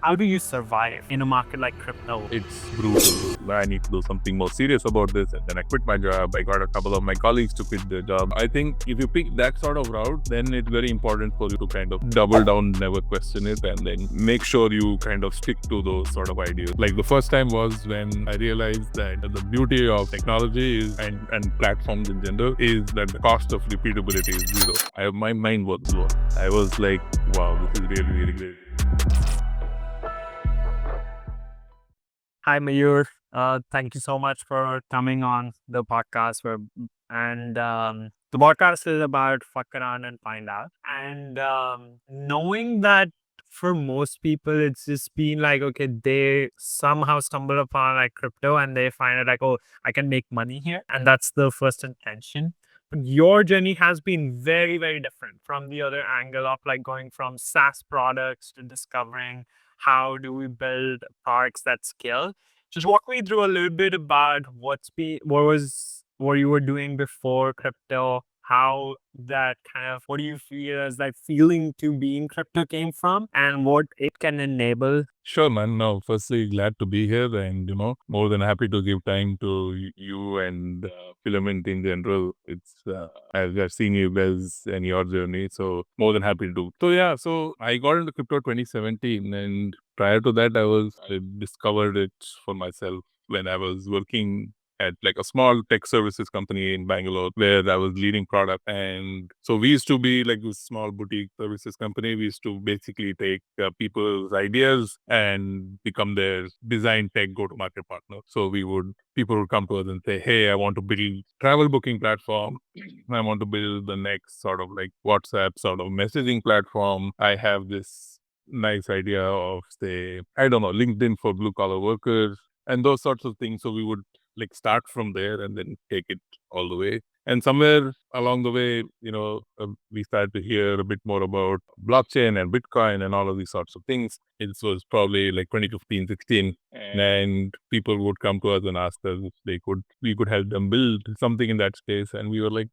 How do you survive in a market like crypto? It's brutal. I need to do something more serious about this. And then I quit my job. I got a couple of my colleagues to quit their job. I think if you pick that sort of route, then it's very important for you to kind of double down, never question it, and then make sure you kind of stick to those sort of ideas. Like the first time was when I realized that the beauty of technology is, and platforms in general, is that the cost of repeatability is zero. My mind was blown. I was like, wow, this is really, really great. Hi, Mayur. Thank you so much for coming on the podcast. The podcast is about fuck around and find out. And knowing that for most people, it's just been like, okay, they somehow stumble upon like crypto and they find it like, oh, I can make money here. And that's the first intention. But your journey has been very, very different from the other angle of like going from SaaS products to discovering how do we build products that scale. Just walk me through a little bit about what you were doing before crypto, how that kind of, what do you feel as that feeling to be in crypto came from, and what it can enable. Sure, man. No, firstly, glad to be here, and more than happy to give time to you and Filament in general. It's I've seen you guys and your journey, so more than happy to do. So yeah, so I got into crypto 2017, and prior to that, I discovered it for myself when I was working at like a small tech services company in Bangalore where I was leading product. And so we used to be like this small boutique services company. We used to basically take people's ideas and become their design tech go-to-market partner. So people would come to us and say, hey, I want to build travel booking platform. I want to build the next sort of like WhatsApp sort of messaging platform. I have this nice idea of, say, I don't know, LinkedIn for blue collar workers and those sorts of things. So we would like start from there and then take it all the way. And somewhere along the way, we started to hear a bit more about blockchain and Bitcoin and all of these sorts of things. It was probably like 2015, 16. And people would come to us and ask us if we could help them build something in that space. And we were like,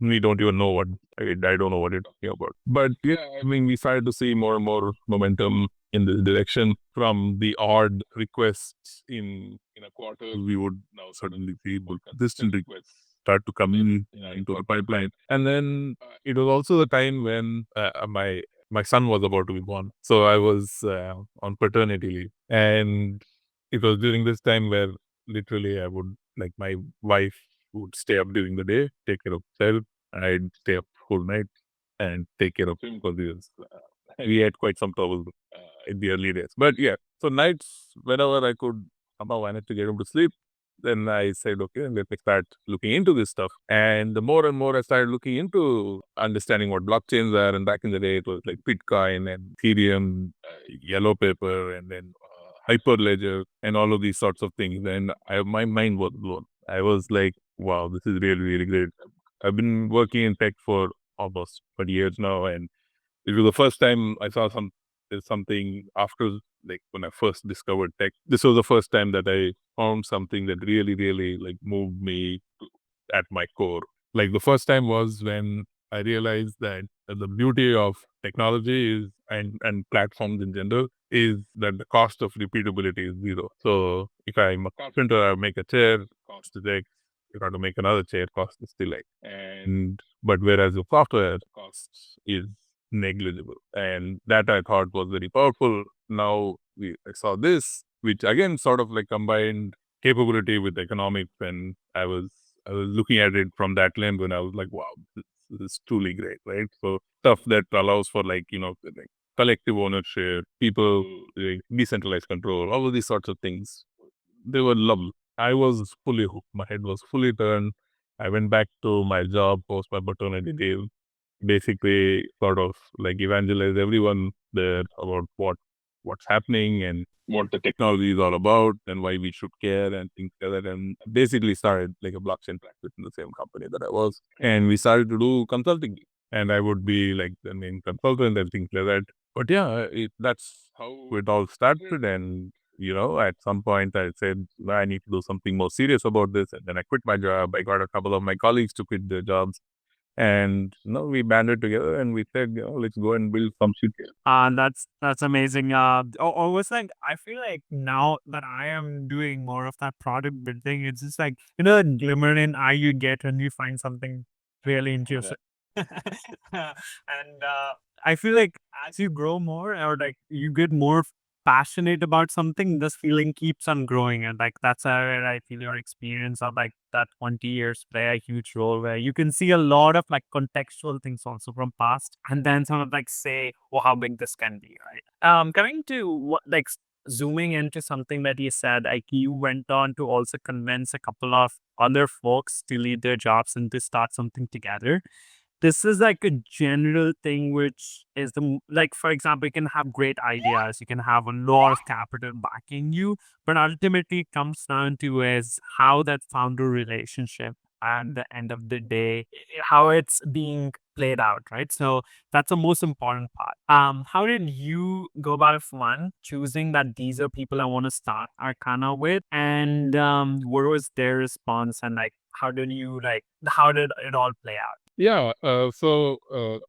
we don't even know I don't know what you're talking about. But yeah, I mean, we started to see more and more momentum in this direction. From the odd requests in a quarter, we would now suddenly see more consistent requests start to come into our pipeline. And then it was also the time when my son was about to be born. So I was on paternity leave. And it was during this time where literally I would, like, my wife would stay up during the day, take care of the child. I'd stay up whole night and take care of him because we had quite some trouble in the early days. But yeah, so nights, whenever I could somehow manage to get him to sleep, then I said, okay, let me start looking into this stuff. And the more and more I started looking into understanding what blockchains are, and back in the day, it was like Bitcoin and Ethereum, Yellow Paper, and then Hyperledger, and all of these sorts of things. And my mind was blown. I was like, wow, this is really, really great. I've been working in tech for almost 20 years now, and it was the first time I saw something after, like, when I first discovered tech. This was the first time that I found something that really, really like moved me at my core. Like the first time was when I realized that the beauty of technology is, and platforms in general, is that the cost of repeatability is zero. So if I'm a carpenter, I make a chair, cost is X. If I want to make another chair, cost is still X. But whereas the software cost is negligible. And that I thought was very powerful. Now I saw this, which again sort of like combined capability with economics, and I was looking at it from that lens when I was like, wow, this is truly great, right? So stuff that allows for like collective ownership, people doing decentralized control, all of these sorts of things. They were lovely. I was fully hooked. My head was fully turned. I went back to my job post my maternity leave, basically sort of like evangelize everyone there about what's happening and what the technology is all about and why we should care and things like that. And basically started like a blockchain practice in the same company that I was. And we started to do consulting. And I would be like the main consultant and things like that. But yeah, that's how it all started. And at some point I said, I need to do something more serious about this. And then I quit my job. I got a couple of my colleagues to quit their jobs. And we banded together and we said, let's go and build some shit here. That's amazing. Almost like I feel like now that I am doing more of that product building, it's just like the glimmer in eye you get when you find something really interesting. And I feel like as you grow more, or like you get more passionate about something, this feeling keeps on growing, and like that's where I feel your experience of like that 20 years play a huge role, where you can see a lot of like contextual things also from past, and then sort of like say, oh, how big this can be, right? Coming to what like zooming into something that you said, like you went on to also convince a couple of other folks to leave their jobs and to start something together. This is like a general thing, which is like, for example, you can have great ideas, you can have a lot of capital backing you, but ultimately it comes down to is how that founder relationship at the end of the day, how it's being played out, right? So that's the most important part. How did you go about it, one, choosing that these are people I want to start Arcana with, and what was their response, and like how did it all play out? Yeah. So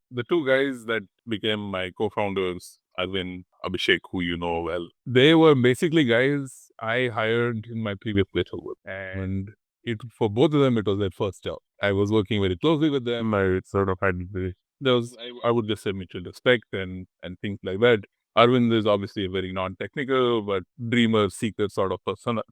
the two guys that became my co-founders, Arvind, Abhishek, who you know well, they were basically guys I hired in my previous place of work. And for both of them, it was their first job. I was working very closely with them. I sort of had I would just say mutual respect and things like that. Arvind is obviously a very non-technical but dreamer, seeker sort of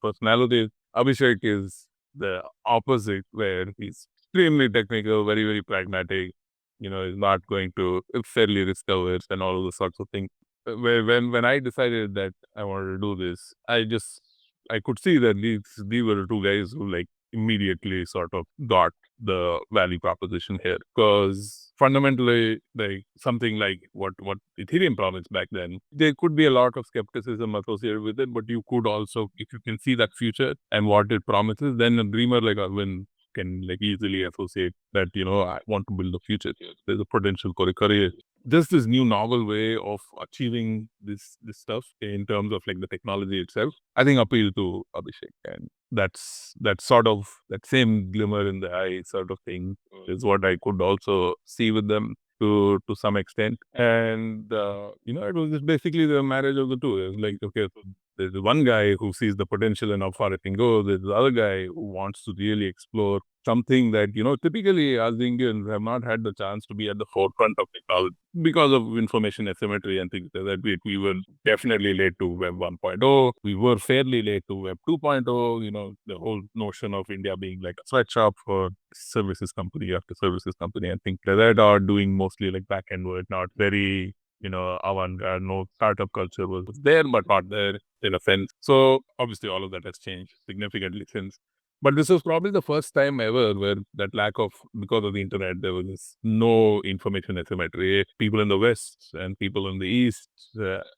personality. Abhishek is the opposite, where he's extremely technical, very, very pragmatic, is not going to fairly risk averse and all of those sorts of things. When I decided that I wanted to do this, I could see that these were the two guys who like immediately sort of got the value proposition here, because fundamentally, like something like what Ethereum promised back then, there could be a lot of skepticism associated with it, but you could also, if you can see that future and what it promises, then a dreamer like Arvind can like easily associate that, I want to build a future here. There's a potential for a career. Just this new novel way of achieving this stuff in terms of like the technology itself, I think appeal to Abhishek. And that's sort of that same glimmer in the eye sort of thing is what I could also see with them to some extent. And it was just basically the marriage of the two. It was like, okay, so there's one guy who sees the potential and how far it can go. There's the other guy who wants to really explore something that, typically as Indians have not had the chance to be at the forefront of technology because of information asymmetry and things like that. We were definitely late to Web 1.0. We were fairly late to Web 2.0. The whole notion of India being like a sweatshop for services company after services company and things like that are doing mostly like back end work, not very avant-garde. No startup culture was there, but not there in a sense. So obviously all of that has changed significantly since. But this was probably the first time ever where that lack of, because of the internet, there was no information asymmetry. People in the West and people in the East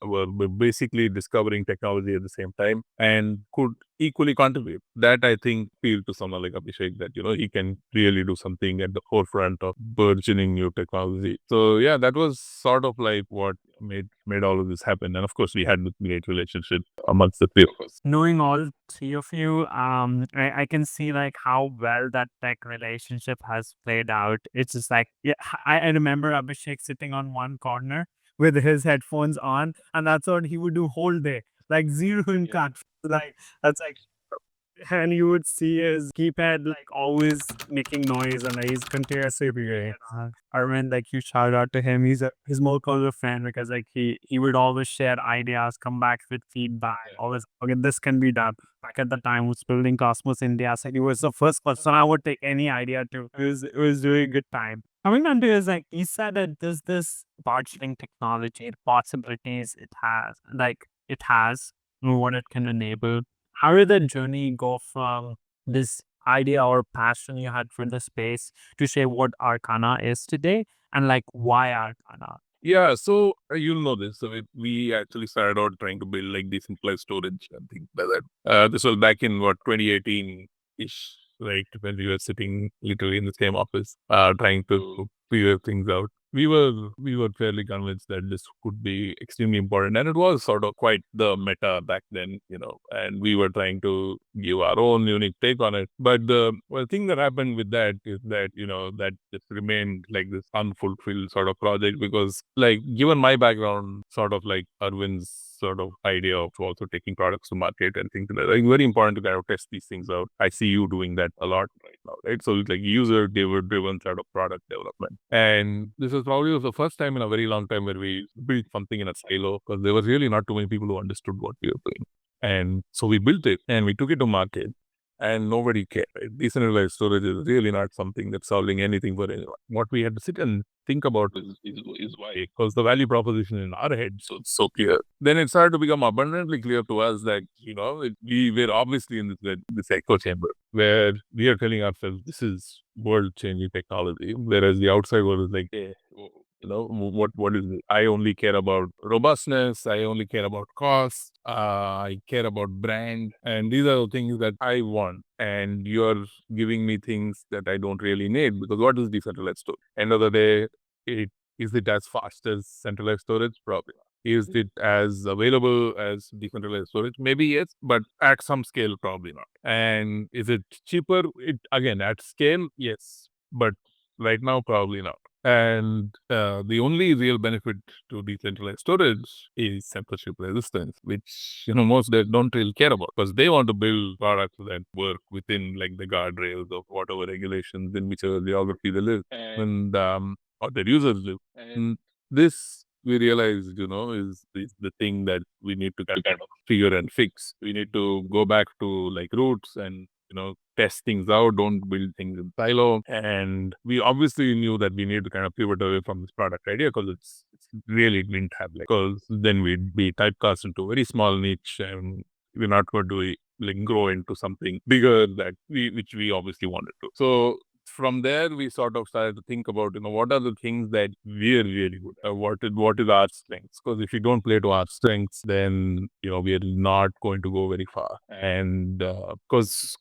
were basically discovering technology at the same time and could equally contribute. That I think appealed to someone like Abhishek, that he can really do something at the forefront of burgeoning new technology. So yeah, that was sort of like what made all of this happen. And of course, we had a great relationship amongst the three of us. Knowing all three of you, I can see like how well that tech relationship has played out. It's just like, yeah, I remember Abhishek sitting on one corner with his headphones on, and that's what he would do whole day, like zero in cut. Like that's like, and you would see his keypad like always making noise, and he's continuously great. Arvind, like you shout out to him. He's more closer friend, because like he would always share ideas, come back with feedback. Always, okay, this can be done. Back at the time, was building Cosmos India, so he was the first person I would take any idea to. It was doing good time. Coming on to is like he said that there's this bargaining technology, the possibilities it has, what it can enable. How did that journey go from this idea or passion you had for the space to say what Arcana is today, and like why Arcana? Yeah, so you'll know this. So we actually started out trying to build like decentralized storage and things like that. This was back in what 2018 ish, like when we were sitting literally in the same office, trying to figure things out. we were fairly convinced that this could be extremely important, and it was sort of quite the meta back then, and we were trying to give our own unique take on it. But the thing that happened with that is that that just remained like this unfulfilled sort of project, because like given my background, sort of like Arvind's sort of idea of also taking products to market and things like that, like very important to kind of test these things out. I see you doing that a lot right now, right? So it's like user driven sort of product development. And this was probably the first time in a very long time where we built something in a silo, because there was really not too many people who understood what we were doing. And so we built it and we took it to market, and nobody cared. Right? Decentralized storage is really not something that's solving anything for anyone. What we had to sit and think about is why, because the value proposition in our head it's so clear. Then it started to become abundantly clear to us that we were obviously in this echo chamber where we are telling ourselves this is world changing technology, whereas the outside world is like, what is it? I only care about robustness. I only care about cost. I care about brand, and these are the things that I want. And you're giving me things that I don't really need, because what is decentralized storage? End of the day, is it as fast as centralized storage? Probably not. Is it as available as decentralized storage? Maybe yes, but at some scale, probably not. And is it cheaper? It again at scale, yes, but right now, probably not. And the only real benefit to decentralized storage is censorship resistance, which most they don't really care about, because they want to build products that work within like the guardrails of whatever regulations in whichever geography they live, and or their users live. And this we realized, is the thing that we need to kind of figure and fix. We need to go back to like roots and test things out, don't build things in silo. And we obviously knew that we need to kind of pivot away from this product idea, because it's really didn't have like, because then we'd be typecast into a very small niche, and we're not going to like grow into something bigger that which we obviously wanted to. So from there, we sort of started to think about, what are the things that we're really good at? What is our strengths? Because if we don't play to our strengths, then, we are not going to go very far. And because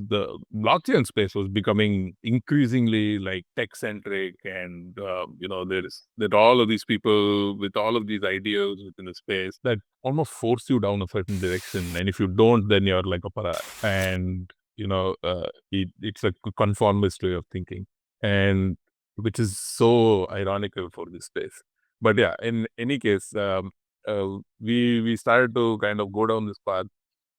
the blockchain space was becoming increasingly like tech-centric, and, there are all of these people with all of these ideas within the space that almost force you down a certain direction. And if you don't, then you're like a parat. And it's a conformist way of thinking, and which is so ironical for this space. But yeah, in any case, we started to kind of go down this path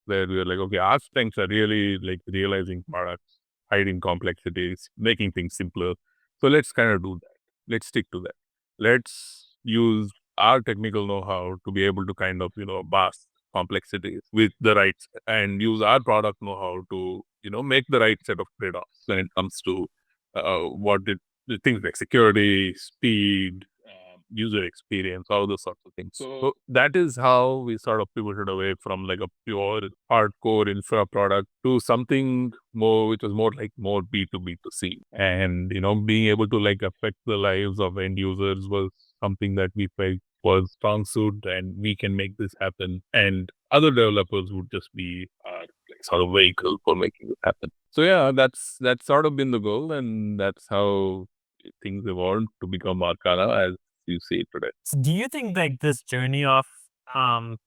where we were like, okay, our strengths are really like realizing products, hiding complexities, making things simpler. So let's kind of do that. Let's stick to that. Let's use our technical know-how to be able to kind of, mask complexities with the right, and use our product know-how to, make the right set of trade-offs when it comes to the things like security, speed, user experience, all those sorts of things. So that is how we sort of pivoted away from like a pure hardcore infra product to something more, which was more like more B2B to C. And, being able to like affect the lives of end users was something that we felt was strong suit, and we can make this happen. And other developers would just be like sort of vehicle for making it happen. So yeah, that's sort of been the goal, and that's how things evolved to become Arcana as you see it today. So do you think like this journey of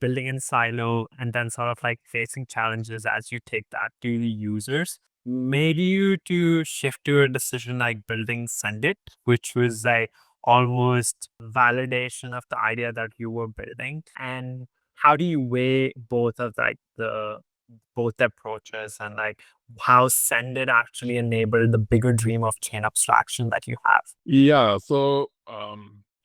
building in silo and then sort of like facing challenges as you take that to the users made you to shift to a decision like building Send It, which was like almost validation of the idea that you were building? And how do you weigh both of like the both approaches, and like how Send It actually enabled the bigger dream of chain abstraction that you have? Yeah. So,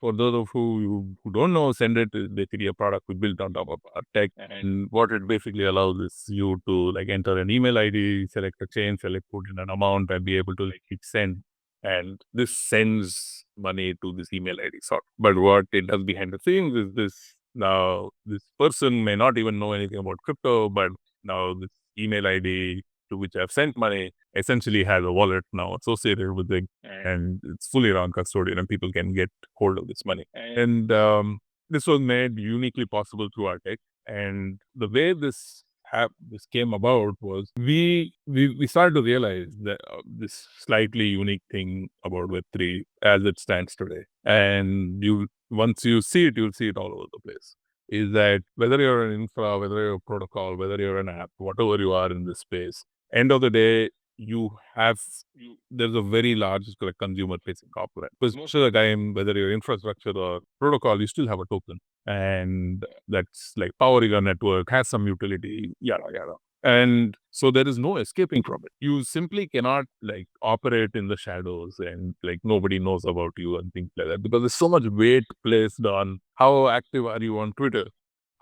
for those of who don't know, Send It is basically a product we built on top of our tech. And what it basically allows is you to like enter an email ID, select a chain, put in an amount, and be able to like hit send. And this sends money to this email ID. But what it does behind the scenes is this: now this person may not even know anything about crypto, but now this email ID to which I've sent money essentially has a wallet now associated with it, and it's fully around custodian, and people can get hold of this money. And this was made uniquely possible through our tech. And the way this this came about was we started to realize that this slightly unique thing about Web3 as it stands today. And once you see it, you'll see it all over the place. Is that whether you're an infra, whether you're a protocol, whether you're an app, whatever you are in this space, end of the day, there's a very large consumer facing component. Because most of the time, whether you're infrastructure or protocol, you still have a token. And that's like powering a network, has some utility, yada yada. And so there is no escaping from it. You simply cannot like operate in the shadows and like nobody knows about you and things like that, because there's so much weight placed on how active are you on Twitter,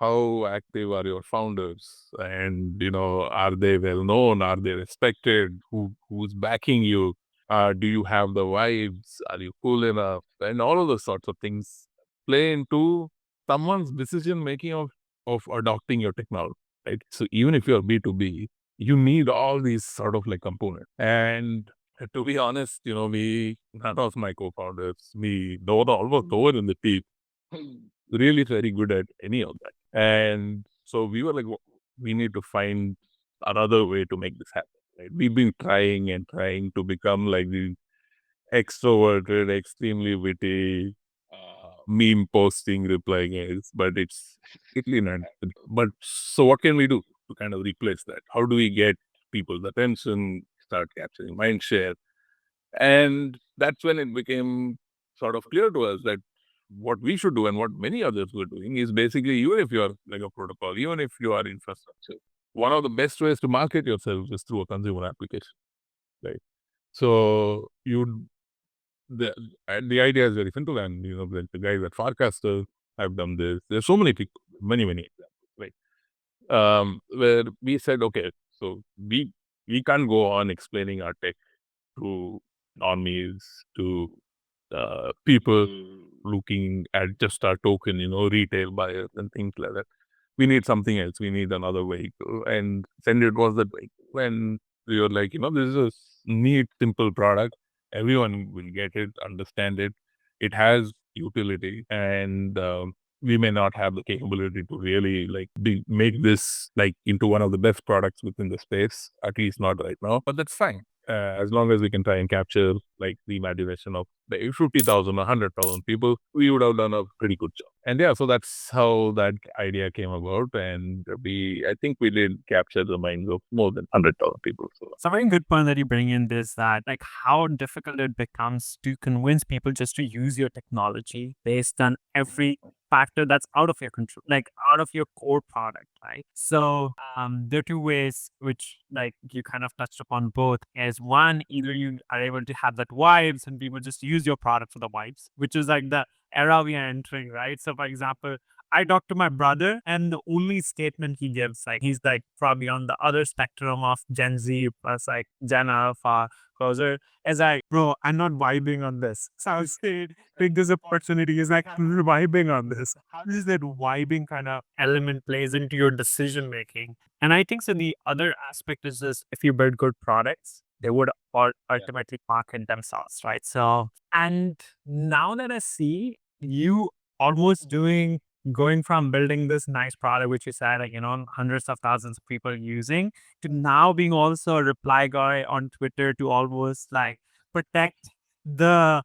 how active are your founders, and are they well known, are they respected, who's backing you, do you have the vibes, are you cool enough, and all of those sorts of things play into someone's decision making of adopting your technology, right? So even if you're B2B, you need all these sort of like components. And to be honest, none of my co-founders, almost no one in the team really very good at any of that. And so we were like, we need to find another way to make this happen, right? We've been trying and trying to become like the extroverted, extremely witty, meme posting, replying is, but it's really not happening. But so what can we do to kind of replace that? How do we get people's attention, start capturing mind share? And that's when it became sort of clear to us that what we should do and what many others were doing is basically, even if you're like a protocol, even if you are infrastructure, one of the best ways to market yourself is through a consumer application, right? So the idea is very simple, and the guys at Farcaster have done this. There's so many people, many examples, right? Where we said, okay, so we can't go on explaining our tech to normies, to people looking at just our token, retail buyers and things like that. We need something else. We need another vehicle. And then it was that vehicle. And we were like, this is a neat, simple product. Everyone will get it, understand it. It has utility. And we may not have the capability to really like make this like into one of the best products within the space, at least not right now, but that's fine. As long as we can try and capture like the imagination of the 50,000 or 100,000 people, we would have done a pretty good job. And yeah, so that's how that idea came about. And I think we did capture the minds of more than 100,000 people. So It's a very good point that you bring in this, that like how difficult it becomes to convince people just to use your technology based on every factor that's out of your control, like out of your core product, right? So there are two ways which like you kind of touched upon both. As one, either you are able to have that vibes and people just use your product for the vibes, which is like the era we are entering, right? So for example, I talked to my brother, and the only statement he gives, like he's like probably on the other spectrum of Gen Z plus like Gen Alpha closer, is like, bro, I'm not vibing on this. So I would say, take this opportunity, is like, I'm vibing on this. How does that vibing kind of element plays into your decision making? And I think so. The other aspect is this: if you build good products, they would ultimately market themselves, right? So, and now that I see you almost going from building this nice product, which you said, like, hundreds of thousands of people using, to now being also a reply guy on Twitter to almost like protect the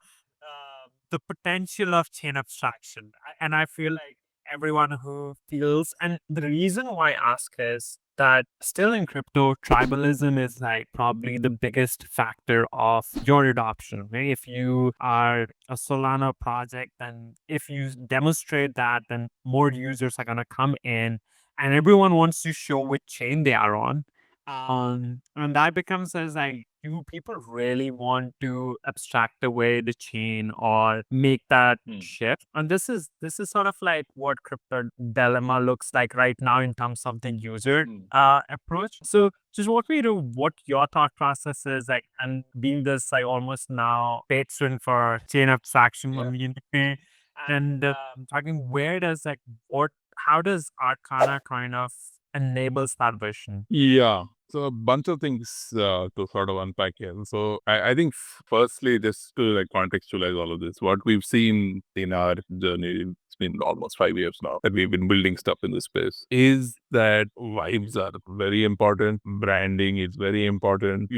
potential of chain abstraction. And I feel like everyone who feels, and the reason why I ask is that still in crypto, tribalism is like probably the biggest factor of your adoption. Right? If you are a Solana project, then if you demonstrate that, then more users are gonna come in, and everyone wants to show which chain they are on. And that becomes as like, do people really want to abstract away the chain or make that shift? And this is sort of like what crypto dilemma looks like right now in terms of the user approach. So just walk me through what your thought process is like, and being this like almost now patron for chain abstraction community, and talking where does like what how does Arcana kind of enables that vision? yeah, so a bunch of things to sort of unpack here. So I think firstly, just to like contextualize all of this, what we've seen in our journey it's been almost 5 years now that we've been building stuff in this space, is that vibes are very important. Branding is very important.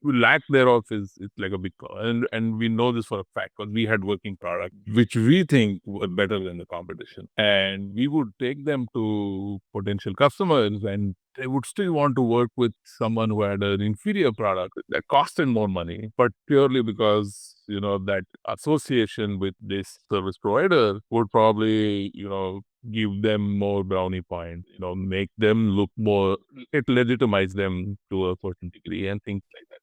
Lack thereof is like a big problem. And we know this for a fact because we had working product which we think were better than the competition. And we would take them to potential customers and they would still want to work with someone who had an inferior product that costed more money, but purely because, that association with this service provider would probably, give them more brownie points, make them look more, it legitimize them to a certain degree and things like that.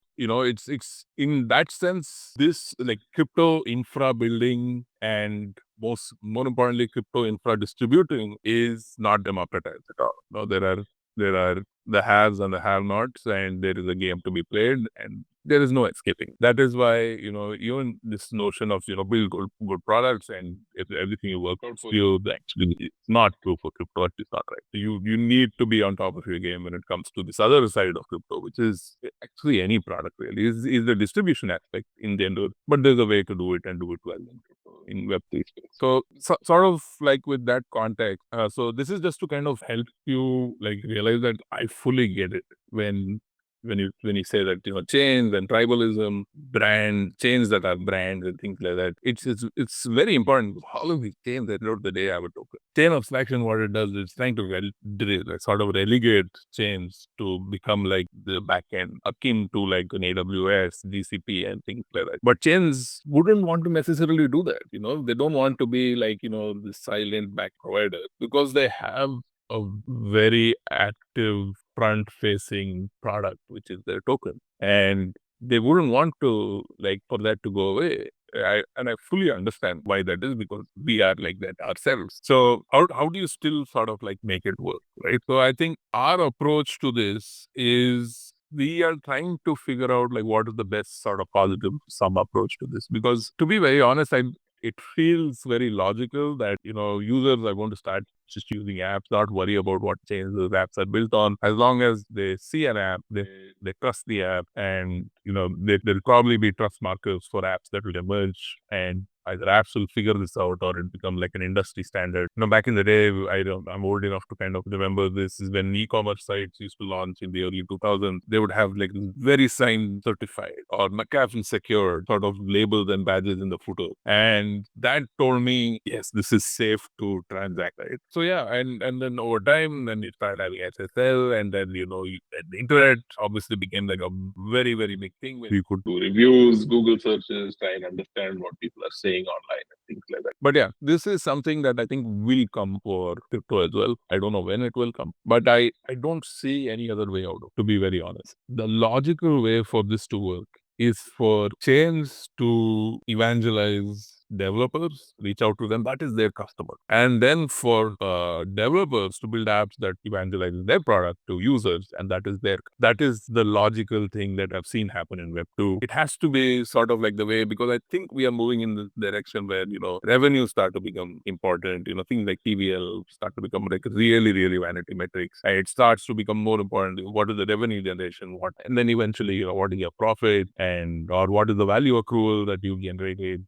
It's in that sense, this like crypto infra building and more importantly, crypto infra distributing is not democratized at all. No, there are the haves and the have-nots, and there is a game to be played, and there is no escaping. That is why, even this notion of, build good products and if everything will work out for you, actually it's not true for crypto. It's not right. You need to be on top of your game when it comes to this other side of crypto, which is actually any product really, is the distribution aspect in general. But there's a way to do it and do it well in crypto, in Web3 space. So sort of like with that context, so this is just to kind of help you like realize that I fully get it when you say that, chains and tribalism, chains that are brands and things like that. It's very important. All of these chains at the end of the day have a token. Chain abstraction, what it does is trying to sort of relegate chains to become like the backend, akin to like an AWS, GCP, and things like that. But chains wouldn't want to necessarily do that. They don't want to be like, the silent back provider because they have a very active front facing product, which is their token. And they wouldn't want to like for that to go away. I fully understand why that is because we are like that ourselves. So how do you still sort of like make it work, right? So I think our approach to this is we are trying to figure out like what is the best sort of positive sum approach to this. Because to be very honest, it feels very logical that, users are going to start just using apps, not worry about what chains those apps are built on. As long as they see an app, they trust the app, and there'll probably be trust markers for apps that will emerge, and either apps will figure this out or it become like an industry standard. Back in the day, I'm old enough to kind of remember this is when e-commerce sites used to launch in the early 2000s. They would have like very signed certified or McAfee secured sort of labels and badges in the footer. And that told me, yes, this is safe to transact, right? So yeah, and then over time, then you start having SSL, and then the internet obviously became like a very, very big thing where you could do reviews, Google searches, try and understand what people are saying online and things like that. But yeah, this is something that I think will come for crypto as well. I don't know when it will come, but I don't see any other way out, to be very honest. The logical way for this to work is for chains to evangelize developers, reach out to them. That is their customer. And then for developers to build apps that evangelize their product to users, and that is the logical thing that I've seen happen in Web2. It has to be sort of like the way, because I think we are moving in the direction where, revenues start to become important. Things like TVL start to become like really, really vanity metrics. And it starts to become more important. What is the revenue generation? And then eventually, what is your profit, or what is the value accrual that you generated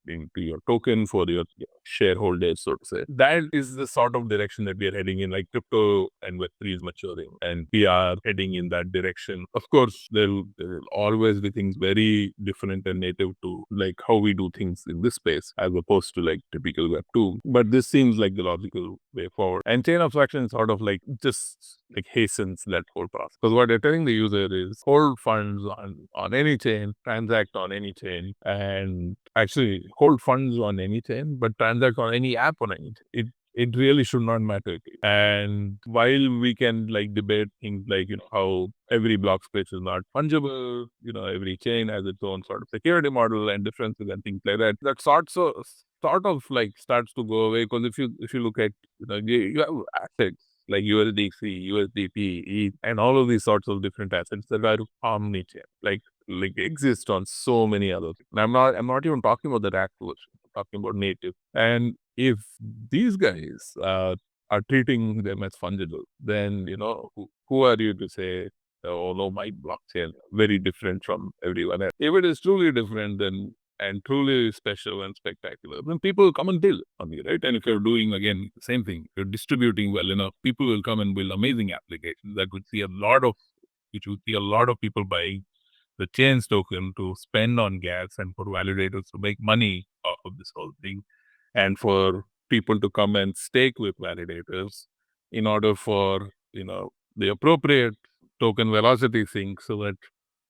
into your token for your shareholders, so to say. That is the sort of direction that we are heading in. Like crypto and Web3 is maturing, and we are heading in that direction. Of course, there'll always be things very different and native to like how we do things in this space as opposed to like typical Web2. But this seems like the logical way forward. And chain abstraction sort of like just like hastens that whole process. Because what they're telling the user is hold funds on any chain, transact on any chain, and actually hold funds on any chain, but transact on any app on any chain. It really should not matter. And while we can like debate things like, how every block space is not fungible, every chain has its own sort of security model and differences and things like that, that sort of like starts to go away. Because if you look at, you have assets like USDC, USDP, ETH, and all of these sorts of different assets that are omni-chain, like exist on so many others. And I'm not even talking about the rack version. I'm talking about native. And if these guys are treating them as fungible, then who are you to say, oh no, my blockchain very different from everyone else? If it is truly different, then and truly special and spectacular, then people will come and build on you, right? And if you're doing, again, the same thing, you're distributing well enough, people will come and build amazing applications that would see a lot of, which would see a lot of people buying the chains token to spend on gas and for validators to make money off of this whole thing, and for people to come and stake with validators in order for, the appropriate token velocity sync, so that,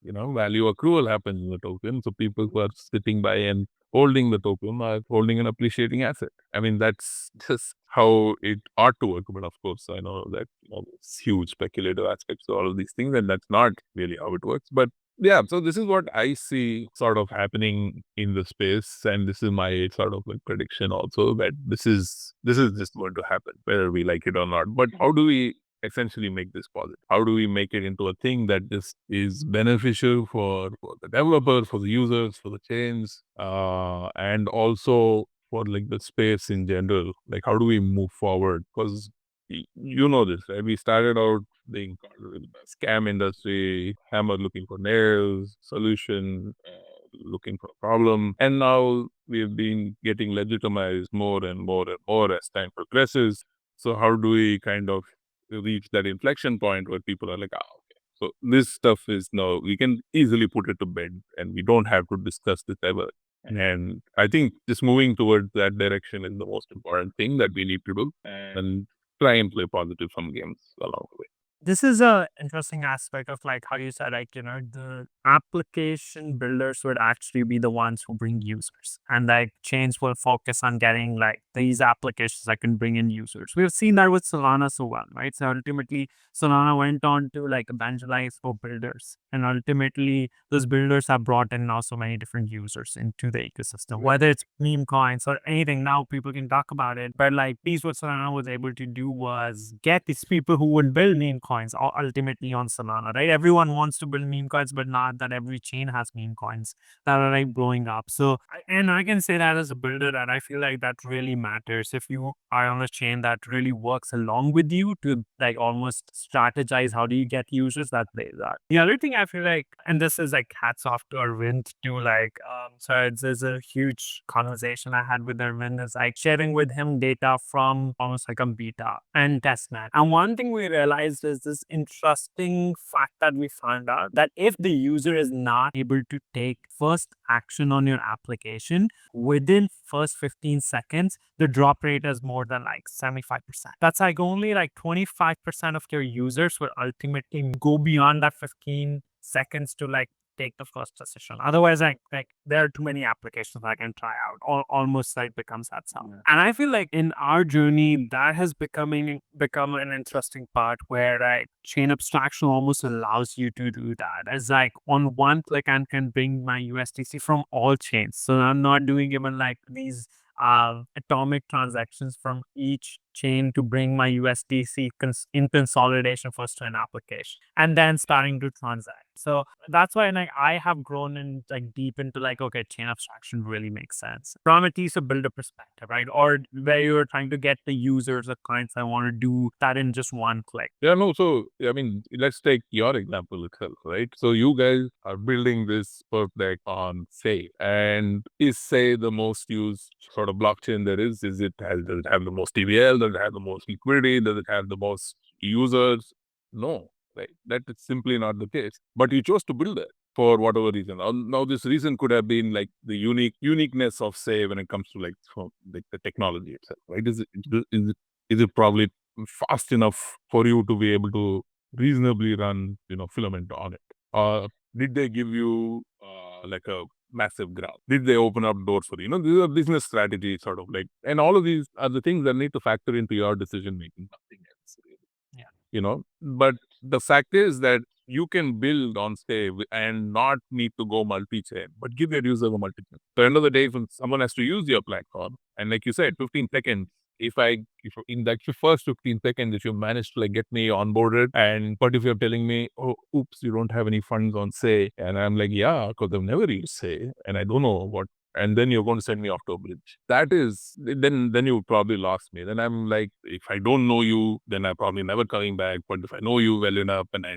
value accrual happens in the token. So people who are sitting by and holding the token are holding an appreciating asset. I mean, that's just how it ought to work. But of course, I know that, there's huge speculative aspects to all of these things, and that's not really how it works. But yeah, so this is what I see sort of happening in the space, and this is my sort of like prediction also, that this is just going to happen, whether we like it or not. But how do we essentially make this positive? How do we make it into a thing that just is beneficial for the developer, for the users, for the chains, and also for like the space in general? Like, how do we move forward? Because you know this, right? We started out being part of the scam industry, hammer looking for nails, solution, looking for a problem. And now we've been getting legitimized more and more and more as time progresses. So how do we kind of reach that inflection point where people are like, okay, so this stuff is now, we can easily put it to bed and we don't have to discuss this ever. And I think just moving towards that direction is the most important thing that we need to do, and try and play positive sum games along the way. This is a interesting aspect of like how you said, like, the application builders would actually be the ones who bring users, and like chains will focus on getting like these applications that can bring in users. We've seen that with Solana so well, right? So ultimately Solana went on to like evangelize for builders, and ultimately those builders have brought in now so many different users into the ecosystem, whether it's meme coins or anything. Now people can talk about it, but like these, what Solana was able to do was get these people who would build meme coins ultimately on Solana, right? Everyone wants to build meme coins, but not that every chain has meme coins that are like blowing up. So, and I can say that as a builder, that I feel like that really matters. If you are on a chain that really works along with you to like almost strategize how do you get users, that plays out. The other thing I feel like, and this is like hats off to Arvind too, like, so there's a huge conversation I had with Arvind, is like sharing with him data from almost like a beta and testnet. And one thing we realized is this interesting fact that we found out, that if the user is not able to take first action on your application within first 15 seconds, the drop rate is more than like 75%. That's like only like 25% of your users will ultimately go beyond that 15 seconds to like take the first decision. Otherwise, like there are too many applications I can try out. Almost like becomes that sound. Yeah. And I feel like in our journey, that has become an interesting part where like chain abstraction almost allows you to do that. It's like on one click I can bring my USDC from all chains. So I'm not doing even like these atomic transactions from each chain to bring my USDC in consolidation first to an application and then starting to transact. So that's why like I have grown in like deep into like, okay, chain abstraction really makes sense from at least a builder perspective, right? Or where you're trying to get the users or clients I want to do that in just one click. Yeah, no, so I mean, let's take your example itself, right? So you guys are building this perp deck on Say, and is Say the most used sort of blockchain there is? Does it have the most TVL? Does it have the most liquidity? Does it have the most users? No, right? That is simply not the case. But you chose to build it for whatever reason. Now this reason could have been like the uniqueness of Say when it comes to like, like the technology itself, right? Is it probably fast enough for you to be able to reasonably run, filament on it? Or did they give you like a massive graph? Did they open up doors for you? These are business strategy sort of like, and all of these are the things that need to factor into your decision making, nothing else really. But the fact is that you can build on Stave and not need to go multi-chain, but give your user a multi-chain. So end of the day, when someone has to use your platform, and like you said, 15 seconds, if in that first 15 seconds, if you manage to like get me onboarded, but if you're telling me, oh, oops, you don't have any funds on Say, and I'm like, yeah, because I've never used Say, and I don't know what, and then you're going to send me off to a bridge. That is, then you probably lost me. Then I'm like, if I don't know you, then I'm probably never coming back. But if I know you well enough, and I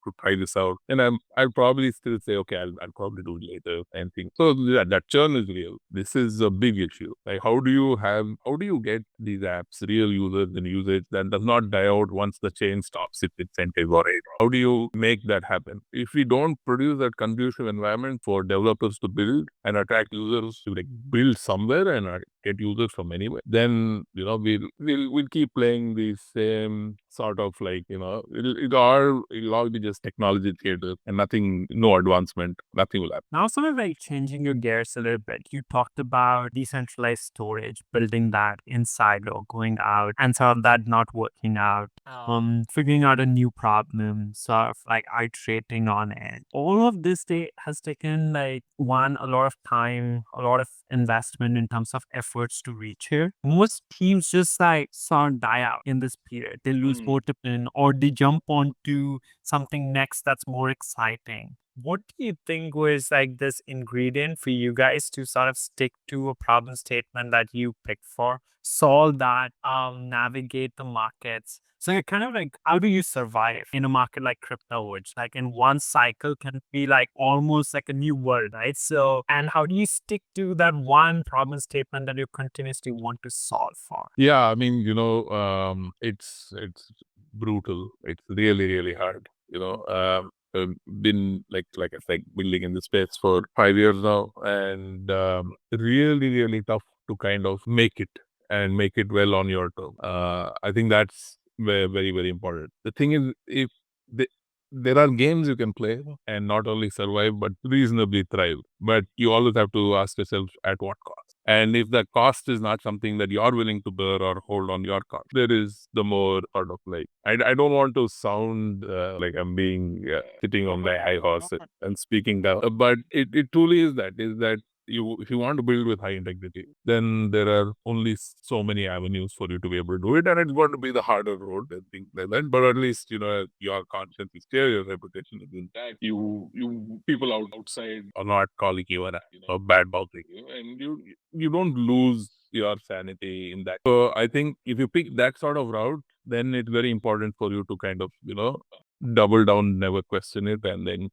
to try this out. And I'll probably still say, okay, I'll probably do it later and think. So that churn is real. This is a big issue. Like how do you get these apps, real users and usage that does not die out once the chain stops its incentive or it? How do you make that happen? If we don't produce that conducive environment for developers to build and attract users to like build somewhere and get users from anywhere, then we'll keep playing the same sort of like it'll all be just technology theater and nothing, no advancement, nothing will happen. Now, sort of like changing your gears a little bit, you talked about decentralized storage, building that inside or going out, and sort of that not working out, figuring out a new problem, sort of like iterating on it. All of this has taken like a lot of time, a lot of investment in terms of efforts to reach here. Most teams just like sort of die out in this period. They lose motivation or they jump onto something next that's more exciting. What do you think was like this ingredient for you guys to sort of stick to a problem statement that you picked for, solve that, navigate the markets? So you're kind of like, how do you survive in a market like crypto, which like in one cycle can be like almost like a new world, right? So, and how do you stick to that one problem statement that you continuously want to solve for? Yeah, I mean, it's brutal. It's really, really hard. Been like I said, building in this space for 5 years now, and really, really tough to kind of make it and make it well on your term. I think that's very, very, very important. The thing is, if the, there are games you can play and not only survive but reasonably thrive, but you always have to ask yourself at what cost. And if the cost is not something that you're willing to bear or hold on your cost, there is the more sort of like, I don't want to sound like I'm being sitting on my high horse and speaking down, but it truly is that if you want to build with high integrity, then there are only so many avenues for you to be able to do it, and it's going to be the harder road and things like that. But at least your conscience is clear, your reputation is intact. You people outside are not calling you a bad mouthing you, and you don't lose your sanity in that. So I think if you pick that sort of route, then it's very important for you to kind of double down, never question it, and then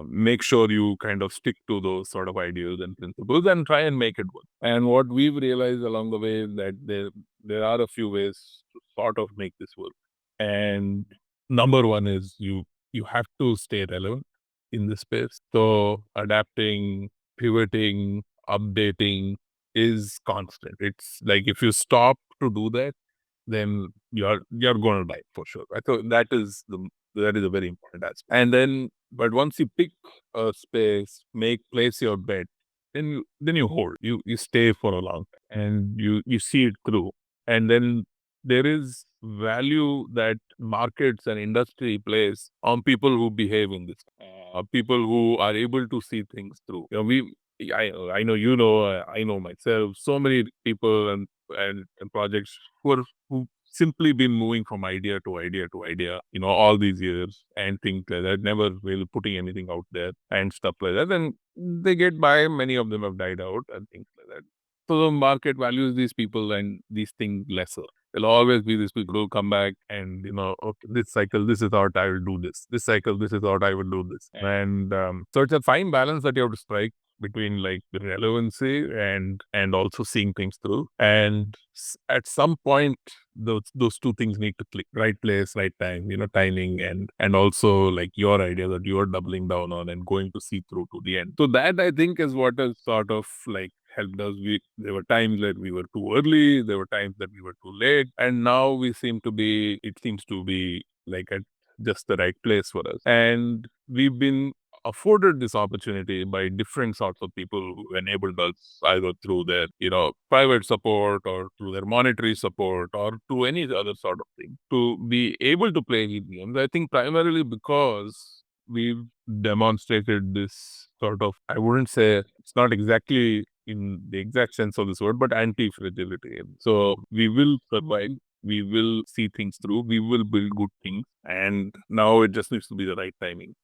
make sure you kind of stick to those sort of ideas and principles and try and make it work. And what we've realized along the way is that there are a few ways to sort of make this work. And number one is you have to stay relevant in this space. So adapting, pivoting, updating is constant. It's like if you stop to do that, then you're going to die for sure. I thought that is a very important aspect. And then, but once you pick a space, place your bet, then you hold, you stay for a long time, and you see it through. And then there is value that markets and industry place on people who behave in this, people who are able to see things through. I know I know myself. So many people and projects who simply been moving from idea to idea to idea, all these years and things like that, never really putting anything out there and stuff like that. And they get by. Many of them have died out and things like that. So the market values these people and these things lesser. There'll always be these people who come back and, okay, this cycle, this is what I will do this. This cycle, this is what I will do this. And so it's a fine balance that you have to strike between like the relevancy and also seeing things through. And at some point, those two things need to click: right place, right time, timing, and also like your idea that you are doubling down on and going to see through to the end. So that, I think, is what has sort of like helped us. There were times that we were too early, there were times that we were too late, and now it seems to be like at just the right place for us. And we've been afforded this opportunity by different sorts of people who enabled us, either through their private support or through their monetary support or through any other sort of thing, to be able to play these games. I think primarily because we've demonstrated this sort of, I wouldn't say it's not exactly in the exact sense of this word, but anti-fragility. So we will survive, we will see things through, we will build good things, and now it just needs to be the right timing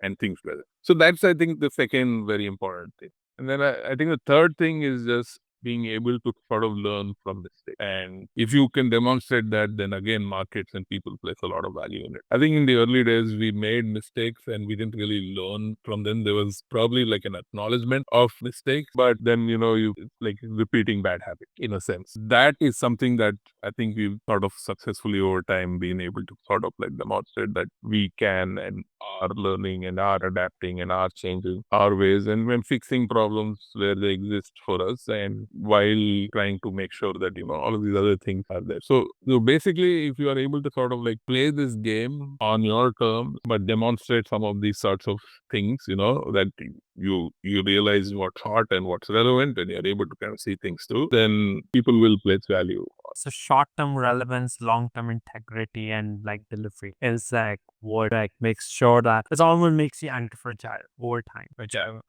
and things like that. So that's, I think, the second very important thing. And then I think the third thing is just being able to sort of learn from mistakes. And if you can demonstrate that, then again, markets and people place a lot of value in it. I think in the early days, we made mistakes and we didn't really learn from them. There was probably like an acknowledgement of mistakes, but then, it's like repeating bad habits in a sense. That is something that I think we've sort of successfully over time been able to sort of like demonstrate that we can and are learning and are adapting and are changing our ways and when fixing problems where they exist for us and while trying to make sure that all of these other things are there. So basically, if you are able to sort of like play this game on your terms but demonstrate some of these sorts of things, that you realize what's hot and what's relevant and you're able to kind of see things too, then people will place value. So short-term relevance, long-term integrity, and like delivery is like what like makes sure that it's almost makes you anti-fragile over time. Fragile.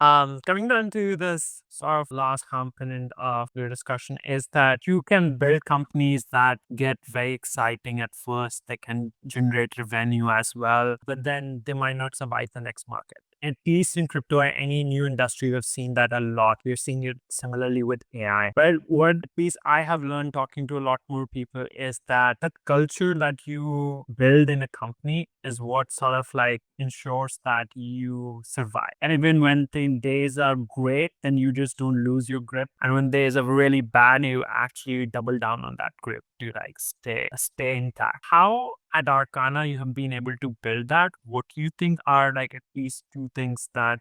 Coming down to this sort of last component of the discussion is that you can build companies that get very exciting at first. They can generate revenue as well, but then they might not survive the next market. At least in crypto or any new industry, we've seen that a lot. We're seeing it similarly with AI. But what piece I have learned talking to a lot more people is that the culture that you build in a company is what sort of like ensures that you survive. And even when the days are great, then you just don't lose your grip. And when days are really bad, you actually double down on that grip to like stay intact. How at Arcana you have been able to build that? What do you think are like at least two things that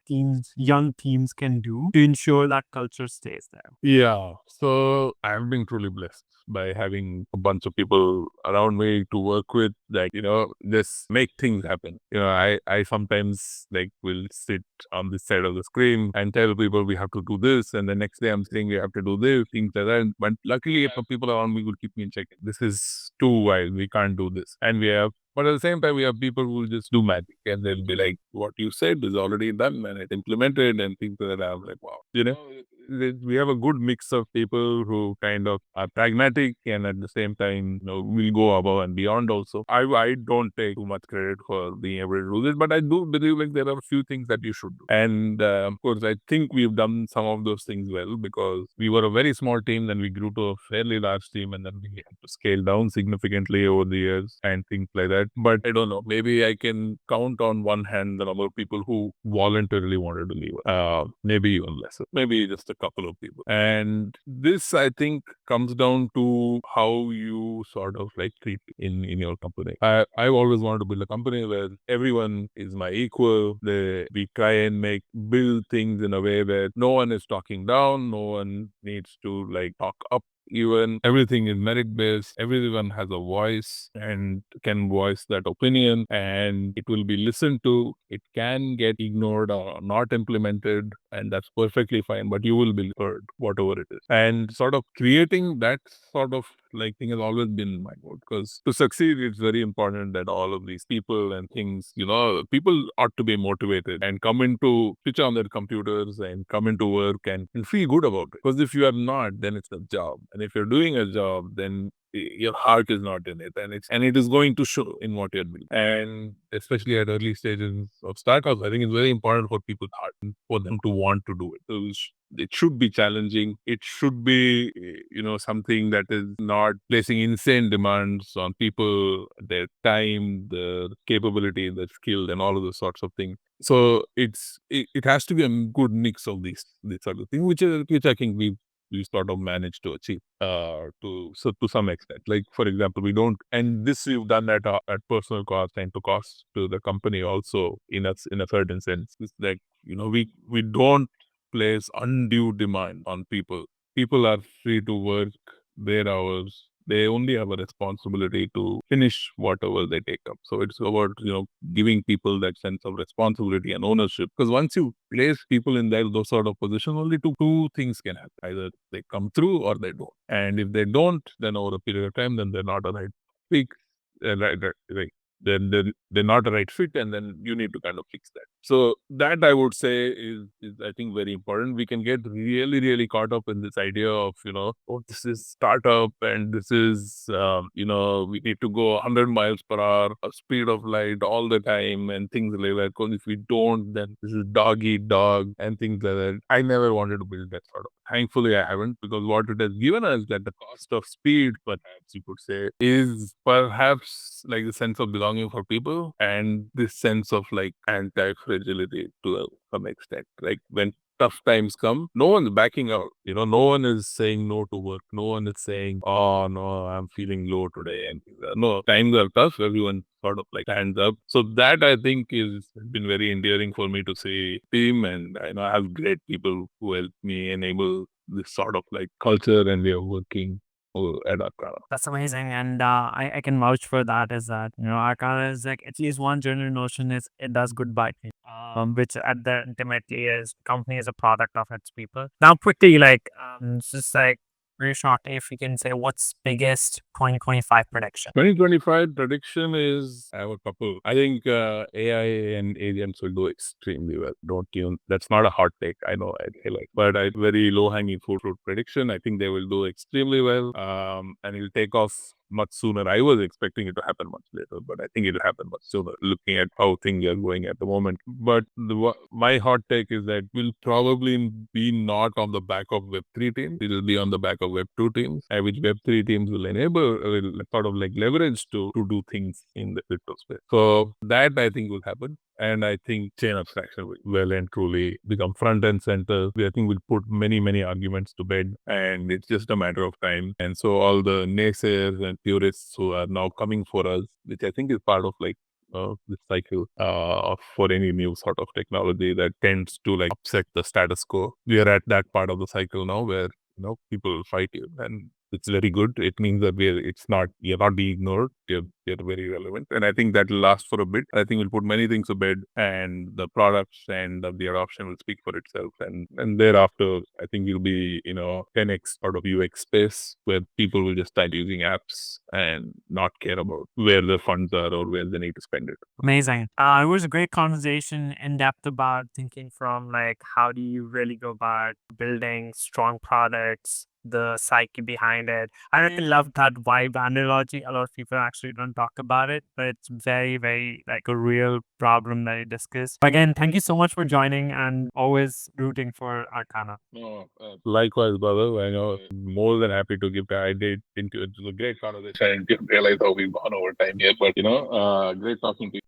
young teams can do to ensure that culture stays there? Yeah. So I've been truly blessed by having a bunch of people around me to work with, like, just make things happen. I sometimes like will sit on this side of the screen and tell people we have to do this. And the next day I'm saying we have to do this, things like that. But luckily, people around me will keep me in check. This is too wild. We can't do this. And but at the same time, we have people who will just do magic and they'll be like, what you said is already done and it's implemented and things like that. I'm like, wow. We have a good mix of people who kind of are pragmatic and at the same time, will go above and beyond also. I don't take too much credit for being able to do this, but I do believe like there are a few things that you should do. And of course, I think we've done some of those things well because we were a very small team, then we grew to a fairly large team, and then we had to scale down significantly over the years and things like that. But I don't know, maybe I can count on one hand the number of people who voluntarily wanted to leave. Maybe even less, maybe just a couple of people. And this, I think, comes down to how you sort of like treat in your company. I've always wanted to build a company where everyone is my equal. We try and build things in a way where no one is talking down, no one needs to like talk up. Even everything is merit based, everyone has a voice and can voice that opinion, and it will be listened to. It can get ignored or not implemented, and that's perfectly fine, but you will be heard, whatever it is. And sort of creating that sort of like thing has always been my goal, because to succeed, it's very important that all of these people and things, people ought to be motivated and come into switch on their computers and come into work and feel good about it. Because if you are not, then it's a job. And if you're doing a job, then your heart is not in it, and it is going to show in what you're doing. And especially at early stages of startups, I think it's very important for people's heart, for them to want to do it. So it should be challenging. It should be, something that is not placing insane demands on people, their time, the capability, the skill, and all of those sorts of things. So it has to be a good mix of these sort of things, which I think we sort of managed to achieve to some extent. Like, for example, we don't, and this we've done at personal cost and to cost to the company also in a certain sense. It's like, we don't place undue demand on people. People are free to work their hours. They only have a responsibility to finish whatever they take up. So it's about, giving people that sense of responsibility and ownership. Because once you place people in those sort of positions, only two things can happen. Either they come through or they don't. And if they don't, then over a period of time, then they're not a right pick. Right. they're not the right fit, and then you need to kind of fix that. So that I would say is I think very important. We can get really caught up in this idea of, oh, this is startup and this is we need to go 100 miles per hour, a speed of light all the time, and things like that. Because if we don't, then this is dog eat dog and things like that. I never wanted to build that sort of. Thankfully, I haven't, because what it has given us, that the cost of speed, perhaps you could say, is perhaps like the sense of belonging for people, and this sense of like anti-fragility to some extent. Like when tough times come, no one's backing out. No one is saying no to work. No one is saying, "Oh no, I'm feeling low today." And no, times are tough. Everyone sort of like stands up. So that I think is been very endearing for me to see team, and I know I have great people who help me enable this sort of like culture and way of working at Arcana. That's amazing, and I can vouch for that. Is that Arcana is like at least one general notion is it does good by things, which at the ultimately is company is a product of its people. Now, quickly, like it's just like very shortly, if you can say what's biggest 2025 prediction. 2025 prediction is, I have a couple. I think AI and agents will do extremely well. Don't even, that's not a hot take. I know, but I very low hanging fruit prediction. I think they will do extremely well. And it'll take off much sooner. I was expecting it to happen much later, but I think it'll happen much sooner, looking at how things are going at the moment. But my hot take is that will probably be not on the back of Web3 teams. It will be on the back of Web2 teams, which Web3 teams will enable, will sort of like leverage to do things in the crypto space. So that I think will happen. And I think chain abstraction will well and truly become front and center. I think we'll put many arguments to bed, and it's just a matter of time. And so all the naysayers and purists who are now coming for us, which I think is part of like this cycle for any new sort of technology that tends to like upset the status quo. We are at that part of the cycle now where people will fight you, and it's very good. It means that you're not being ignored. You're very relevant, and I think that will last for a bit. I think we'll put many things to bed, and the products and the adoption will speak for itself. And thereafter, I think you'll be 10x out of UX space where people will just start using apps and not care about where the funds are or where they need to spend it. Amazing. It was a great conversation in depth about thinking from like how do you really go about building strong products, the psyche behind it. I really love that vibe analogy. A lot of people actually don't talk about it, but it's very like a real problem that you discuss. Again, thank you so much for joining and always rooting for Arcana. No, likewise, brother. I know, more than happy to give. I did into it was a great conversation. I didn't realize how we've gone over time here, but great talking to you.